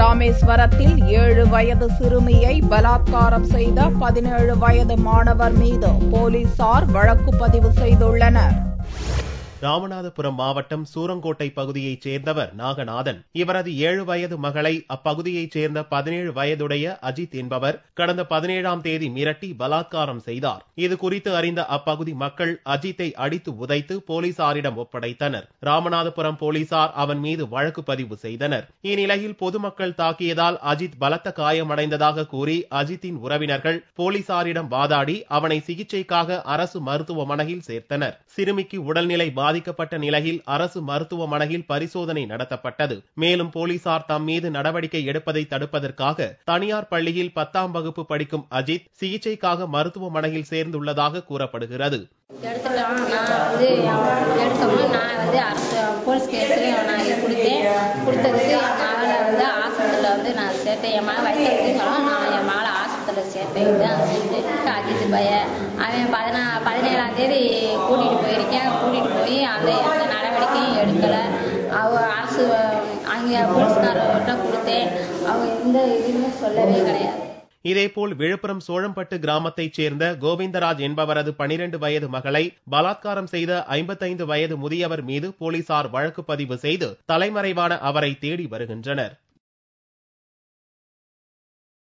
ராமேஸ்வரத்தில் 7 வயது சிறுமியை பலாத்காரம் செய்த 17 வயது மாணவர் மீது போலீசார் வழக்கு பதிவு செய்துள்ளனர். ராமநாதபுரம் மாவட்டம் சூரங்கோட்டை பகுதியைச் சேர்ந்தவர் நாகநாதன். இவரது 7 வயது மகளை அப்பகுதியைச் சேர்ந்த 17 வயதுடைய அஜித் என்பவர் கடந்த 17ஆம் தேதி மிரட்டி பலாத்காரம் செய்தார். இது குறித்து அறிந்த அப்பகுதி மக்கள் அஜித்தை அடித்து உதைத்து போலீசாரிடம் ஒப்படைத்தனர். ராமநாதபுரம் போலீசார் அவன் மீது வழக்கு பதிவு செய்தனர். இந்நிலையில் பொதுமக்கள் தாக்கியதால் அஜித் பலத்த காயமடைந்ததாக கூறி அஜித்தின் உறவினர்கள் போலீசாரிடம் வாதாடி அவனை சிகிச்சைக்காக அரசு மருத்துவமனையில் சேர்த்தனர். சிறுமிக்கு உடல்நிலை பாதிக்கப்பட்ட நிலையில் அரசு மருத்துவமனையில் பரிசோதனை நடத்தப்பட்டது. மேலும் போலீசார் தம் மீது நடவடிக்கை எடுப்பதை தடுப்பதற்காக தனியார் பள்ளியில் 10ஆம் வகுப்பு படிக்கும் அஜித் சிகிச்சைக்காக மருத்துவமனையில் சேர்ந்துள்ளதாக கூறப்படுகிறது. அஜித் பைய அவன் 17ஆம் தேதி கூட்டிட்டு போயிருக்கேன். கூட்டிட்டு போய் அந்த எந்த நடவடிக்கையும் எடுக்கல. அரசு அங்கே போலீஸ்காரர்கிட்ட கொடுத்தேன். அவங்க எந்த இதுவுமே சொல்லவே கிடையாது. இதேபோல் விழுப்புரம் சோழம்பட்டு கிராமத்தைச் சேர்ந்த கோவிந்தராஜ் என்பவரது 12 வயது மகளை பலாத்காரம் செய்த 55 வயது முதியவர் மீது போலீசார் வழக்கு பதிவு செய்து தலைமறைவான அவரை தேடி வருகின்றனர்.